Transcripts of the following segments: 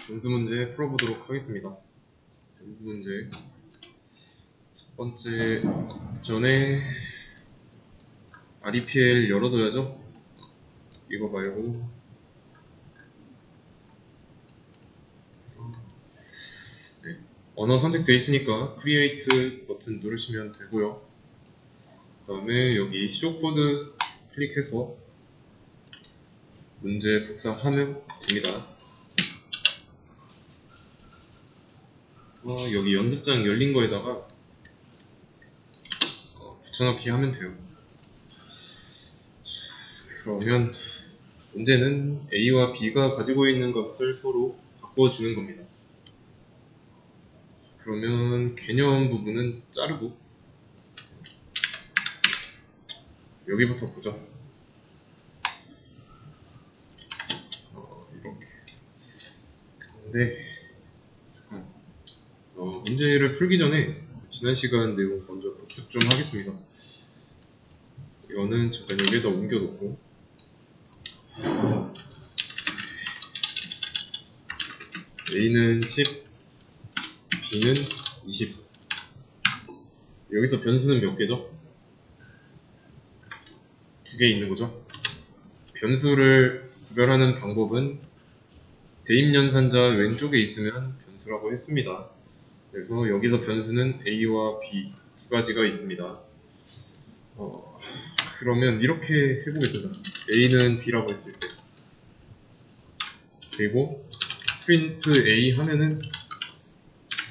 변수 문제 풀어보도록 하겠습니다. 변수 문제 첫 번째 전에 REPL 열어둬야죠. 이거 말고 네. 언어 선택되어 있으니까 Create 버튼 누르시면 되고요. 그 다음에 여기 쇼 코드 클릭해서 문제 복사하면 됩니다. 여기 연습장 열린 거에다가 붙여넣기 하면 돼요. 그러면 문제는 A와 B가 가지고 있는 값을 서로 바꿔주는 겁니다. 그러면 개념 부분은 자르고 여기부터 보죠. 이렇게. 근데 문제를 풀기 전에 지난 시간 내용 먼저 복습 좀 하겠습니다. 이거는 잠깐 여기에다 옮겨놓고 A는 10, B는 20. 여기서 변수는 몇 개죠? 2개 있는 거죠. 변수를 구별하는 방법은 대입연산자 왼쪽에 있으면 변수라고 했습니다. 그래서 여기서 변수는 A와 B 두 가지가 있습니다. 그러면 이렇게 해보겠습니다. A는 B라고 했을 때 그리고 프린트 A 하면은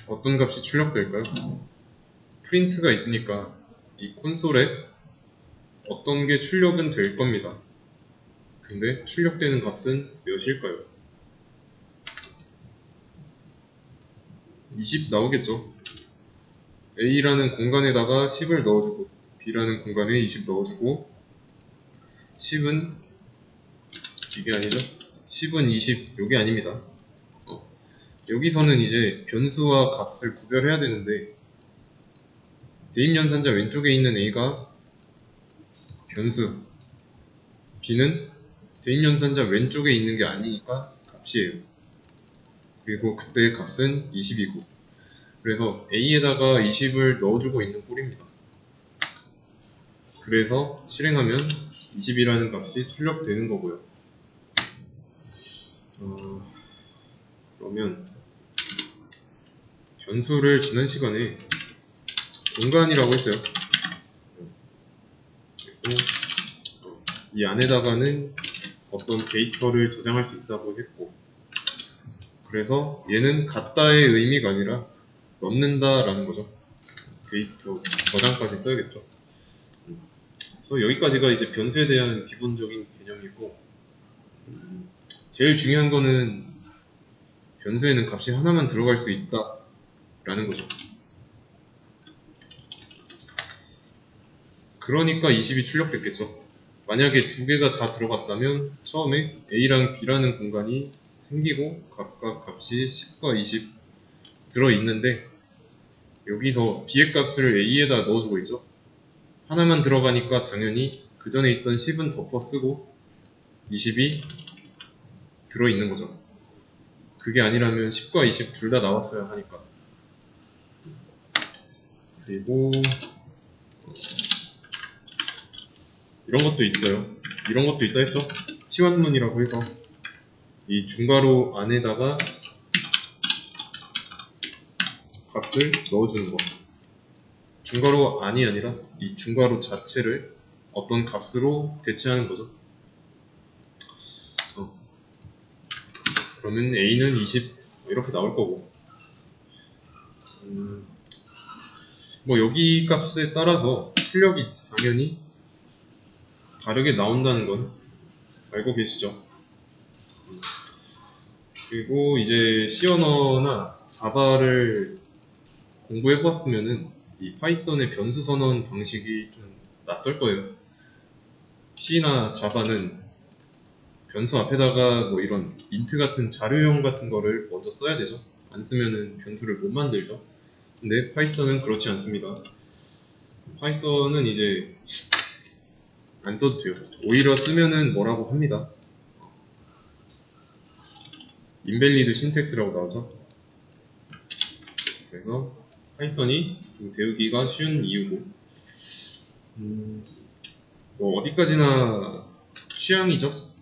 어떤 값이 출력될까요? 프린트가 있으니까 이 콘솔에 어떤 게 출력은 될 겁니다. 근데 출력되는 값은 몇일까요? 20 나오겠죠. A라는 공간에다가 10을 넣어주고 B라는 공간에 20 넣어주고 10은 이게 아니죠. 10은 20 요게 아닙니다. 여기서는 이제 변수와 값을 구별해야 되는데 대입연산자 왼쪽에 있는 A가 변수, B는 대입연산자 왼쪽에 있는 게 아니니까 값이에요. 그리고 그때 값은 20이고 그래서 A에다가 20을 넣어주고 있는 꼴입니다. 그래서 실행하면 20이라는 값이 출력되는 거고요. 그러면 변수를 지난 시간에 공간이라고 했어요. 그리고 이 안에다가는 어떤 데이터를 저장할 수 있다고 했고 그래서 얘는 갖다의 의미가 아니라 넣는다 라는 거죠. 데이터 저장까지 써야겠죠. 그래서 여기까지가 이제 변수에 대한 기본적인 개념이고 제일 중요한 거는 변수에는 값이 하나만 들어갈 수 있다 라는 거죠. 그러니까 20이 출력됐겠죠. 만약에 두 개가 다 들어갔다면 처음에 A랑 B라는 공간이 생기고 각각 값이 10과 20 들어있는데 여기서 B의 값을 A에다 넣어주고 있죠. 하나만 들어가니까 당연히 그 전에 있던 10은 덮어 쓰고 20이 들어있는 거죠. 그게 아니라면 10과 20 둘 다 나왔어야 하니까. 그리고 이런 것도 있어요. 이런 것도 있다 했죠. 치환문이라고 해서 이 중괄호 안에다가 값을 넣어주는 거. 중괄호 안이 아니라 이 중괄호 자체를 어떤 값으로 대체하는 거죠. 그러면 A는 20 이렇게 나올 거고 뭐 여기 값에 따라서 출력이 당연히 다르게 나온다는 건 알고 계시죠? 그리고 이제 C 언어나 자바를 공부해 보았으면은 이 파이썬의 변수 선언 방식이 좀 낯설 거예요. C나 자바는 변수 앞에다가 뭐 이런 인트 같은 자료형 같은 거를 먼저 써야 되죠. 안 쓰면은 변수를 못 만들죠. 근데 파이썬은 그렇지 않습니다. 파이썬은 이제 안 써도 돼요. 오히려 쓰면은 뭐라고 합니다. 인밸리드 신텍스라고 나오죠. 그래서 파이썬이 좀 배우기가 쉬운 이유고, 뭐 어디까지나 취향이죠.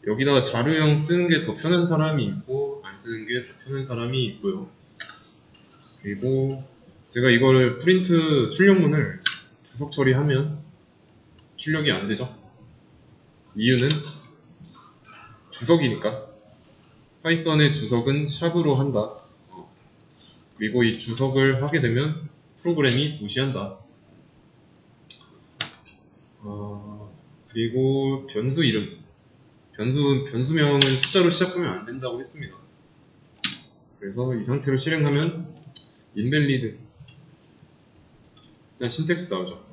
여기다가 자료형 쓰는 게 더 편한 사람이 있고 안 쓰는 게 더 편한 사람이 있고요. 그리고 제가 이걸 프린트 출력문을 주석 처리하면 출력이 안 되죠. 이유는 주석이니까. 파이썬의 주석은 샵으로 한다. 그리고 이 주석을 하게 되면 프로그램이 무시한다. 그리고 변수 이름. 변수명은 숫자로 시작하면 안 된다고 했습니다. 그래서 이 상태로 실행하면 invalid. 일단 신텍스 나오죠.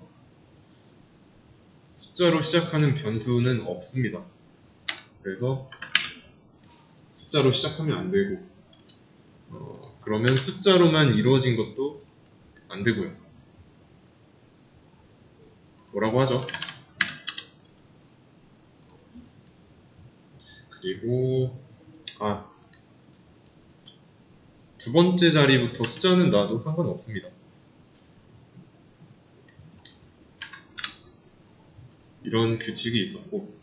숫자로 시작하는 변수는 없습니다. 그래서 숫자로 시작하면 안 되고, 그러면 숫자로만 이루어진 것도 안 되고요. 뭐라고 하죠? 그리고 두 번째 자리부터 숫자는 놔도 상관없습니다. 이런 규칙이 있었고,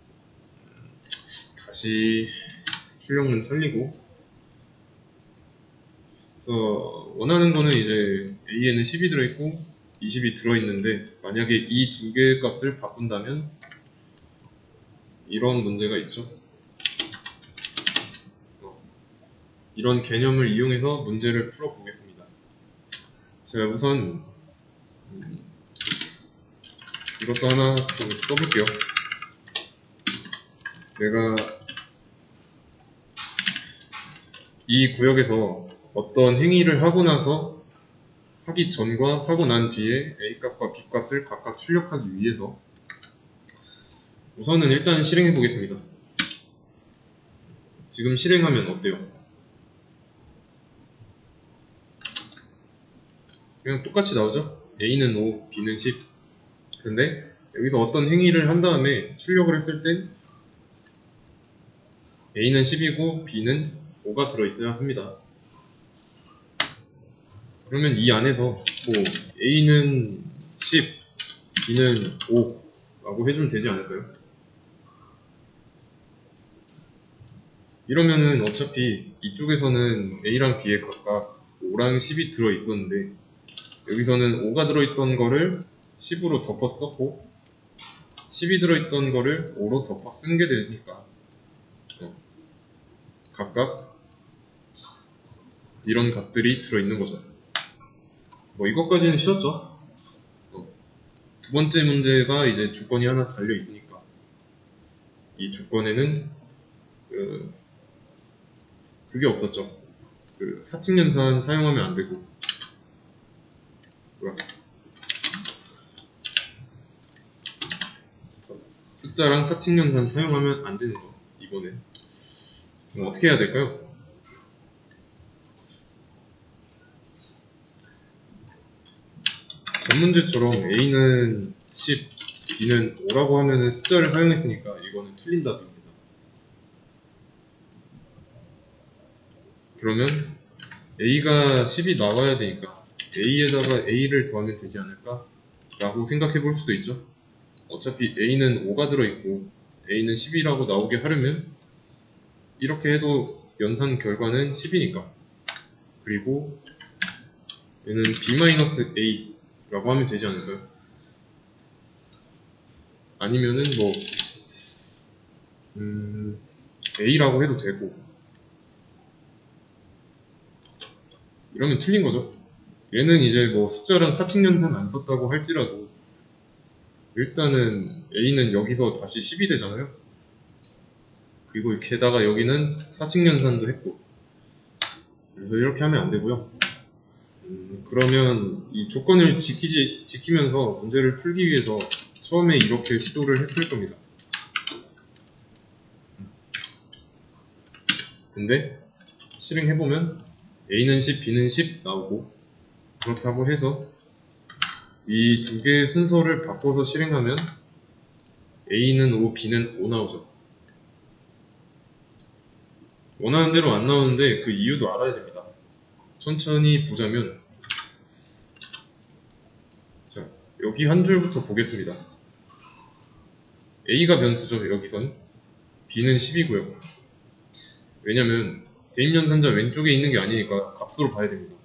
다시 출력문 살리고, 그래서 원하는 거는 이제 A에는 10이 들어있고 20이 들어있는데, 만약에 이 두 개의 값을 바꾼다면 이런 문제가 있죠. 이런 개념을 이용해서 문제를 풀어보겠습니다. 제가 우선 이것도 하나 좀 써볼게요. 내가 이 구역에서 어떤 행위를 하고 나서 하기 전과 하고 난 뒤에 A값과 B값을 각각 출력하기 위해서 우선은 일단 실행해 보겠습니다. 지금 실행하면 어때요? 그냥 똑같이 나오죠? A는 5, B는 10. 근데 여기서 어떤 행위를 한 다음에 출력을 했을 땐 A는 10이고 B는 5가 들어있어야 합니다. 그러면 이 안에서 뭐 A는 10, B는 5 라고 해주면 되지 않을까요? 이러면은 어차피 이쪽에서는 A랑 B에 각각 5랑 10이 들어있었는데, 여기서는 5가 들어있던 거를 10으로 덮어 썼고 10이 들어있던 거를 5로 덮어 쓴 게 되니까 각각 이런 값들이 들어있는 거죠. 뭐 이것까지는 쉬웠죠. 두 번째 문제가 이제 조건이 하나 달려 있으니까 이 조건에는 그게 없었죠. 사칙연산 사용하면 안 되고, 숫자랑 사칙연산 사용하면 안 되는 거. 이번에 그럼 어떻게 해야 될까요? 전 문제처럼 A는 10, B는 5라고 하면은 숫자를 사용했으니까 이거는 틀린 답입니다. 그러면 A가 10이 나와야 되니까 A에다가 A를 더하면 되지 않을까? 라고 생각해 볼 수도 있죠. 어차피 A는 5가 들어있고 A는 10이라고 나오게 하려면 이렇게 해도 연산 결과는 10이니까. 그리고 얘는 B-A 라고 하면 되지 않을까요? 아니면은 뭐 A라고 해도 되고, 이러면 틀린 거죠. 얘는 이제 뭐 숫자랑 사칙연산 안 썼다고 할지라도 일단은 A는 여기서 다시 10이 되잖아요. 그리고 게다가 여기는 사칙연산도 했고, 그래서 이렇게 하면 안 되고요. 그러면 이 조건을 지키면서 문제를 풀기 위해서 처음에 이렇게 시도를 했을 겁니다. 근데 실행해보면 A는 10, B는 10 나오고, 그렇다고 해서 이 두 개의 순서를 바꿔서 실행하면 A는 5, B는 5 나오죠. 원하는 대로 안 나오는데 그 이유도 알아야 됩니다. 천천히 보자면, 자, 여기 한 줄부터 보겠습니다. A가 변수죠, 여기선. B는 10이고요. 왜냐면 대입연산자 왼쪽에 있는 게 아니니까 값으로 봐야 됩니다.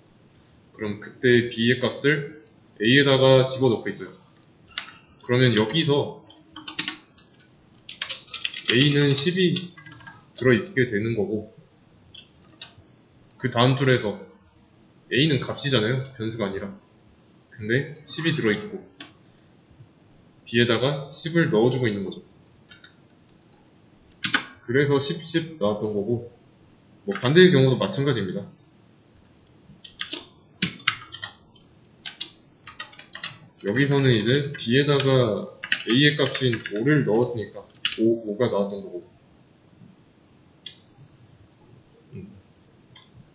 그럼 그때 B의 값을 A에다가 집어넣고 있어요. 그러면 여기서 A는 10이 들어있게 되는 거고, 그 다음 줄에서 A는 값이잖아요, 변수가 아니라. 근데 10이 들어있고 B에다가 10을 넣어주고 있는 거죠. 그래서 10, 10 나왔던 거고, 뭐 반대의 경우도 마찬가지입니다. 여기서는 이제 B에다가 A의 값인 5를 넣었으니까 5가 나왔던 거고.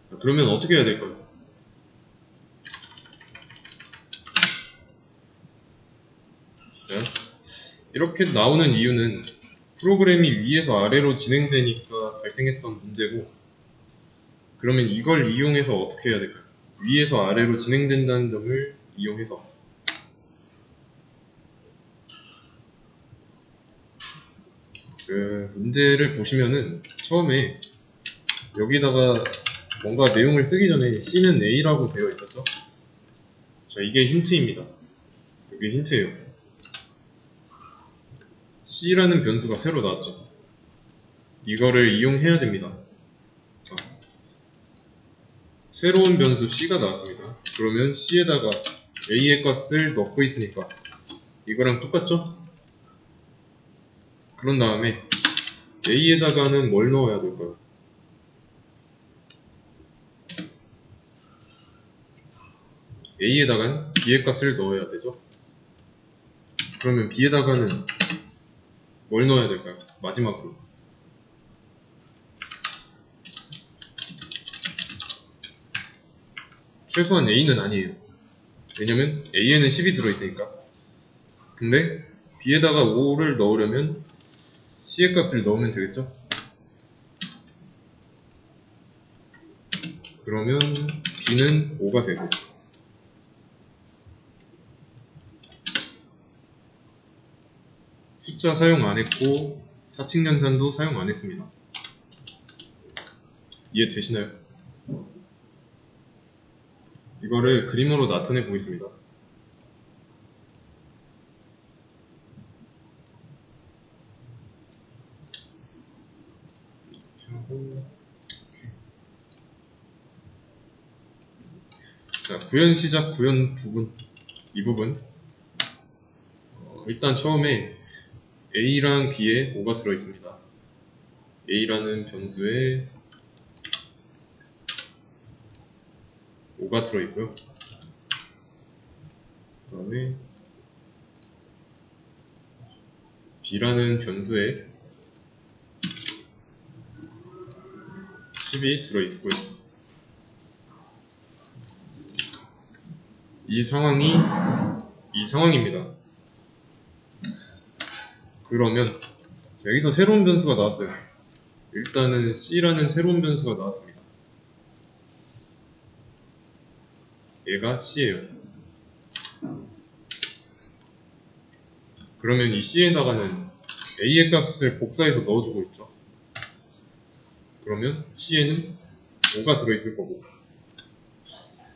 자, 그러면 어떻게 해야 될까요? 자, 이렇게 나오는 이유는 프로그램이 위에서 아래로 진행되니까 발생했던 문제고, 그러면 이걸 이용해서 어떻게 해야 될까요? 위에서 아래로 진행된다는 점을 이용해서 그 문제를 보시면은 처음에 여기다가 뭔가 내용을 쓰기 전에 C는 A라고 되어 있었죠? 자, 이게 힌트입니다. 이게 힌트예요. C라는 변수가 새로 나왔죠. 이거를 이용해야 됩니다. 자, 새로운 변수 C가 나왔습니다. 그러면 C에다가 A의 값을 넣고 있으니까 이거랑 똑같죠? 그런 다음에 A에다가는 뭘 넣어야 될까요? A에다가는 B의 값을 넣어야 되죠? 그러면 B에다가는 뭘 넣어야 될까요? 마지막으로. 최소한 A는 아니에요. 왜냐면 A에는 10이 들어있으니까. 근데 B에다가 5를 넣으려면 C의 값을 넣으면 되겠죠? 그러면 B는 5가 되고, 숫자 사용 안 했고 사칙연산도 사용 안 했습니다. 이해되시나요? 이거를 그림으로 나타내 보겠습니다. 자, 구현 시작, 구현 부분, 이 부분. 일단 처음에 A랑 B에 5가 들어있습니다. A라는 변수에 5가 들어있고요. 그 다음에 B라는 변수에 10이 들어있고요. 이 상황입니다. 그러면 여기서 새로운 변수가 나왔어요. 일단은 C라는 새로운 변수가 나왔습니다. 얘가 C예요. 그러면 이 C에다가는 A의 값을 복사해서 넣어주고 있죠. 그러면 C에는 5가 들어있을 거고,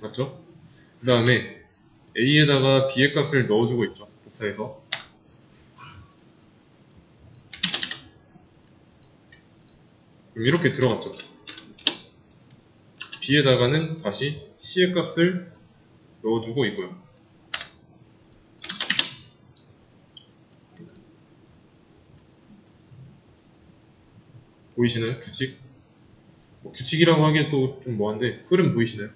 맞죠? 그 다음에 A에다가 B의 값을 넣어주고 있죠. 복사해서. 그럼 이렇게 들어갔죠. B에다가는 다시 C의 값을 넣어주고 있고요. 보이시나요? 규칙? 뭐 규칙이라고 하기엔 또 좀 뭐한데, 흐름 보이시나요?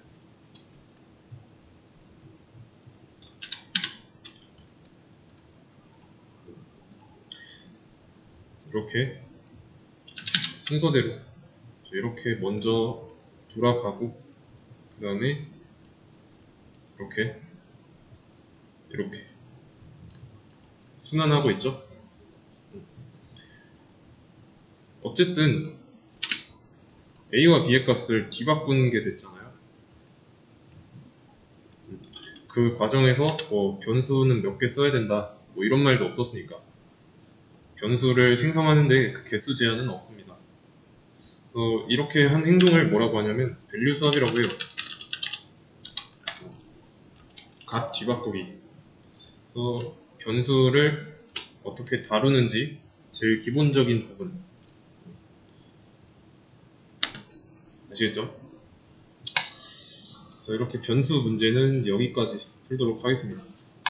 이렇게 순서대로 이렇게 먼저 돌아가고, 그 다음에 이렇게 순환하고 있죠. 어쨌든 a와 b의 값을 뒤바꾸는 게 됐잖아요. 그 과정에서 뭐 변수는 몇 개 써야 된다 뭐 이런 말도 없었으니까 변수를 생성하는데 그 개수 제한은 없습니다. 그래서 이렇게 한 행동을 뭐라고 하냐면 밸류 수합이라고 해요. 값 뒤바꾸기. 그래서 변수를 어떻게 다루는지 제일 기본적인 부분 아시겠죠? 그래서 이렇게 변수 문제는 여기까지 풀도록 하겠습니다.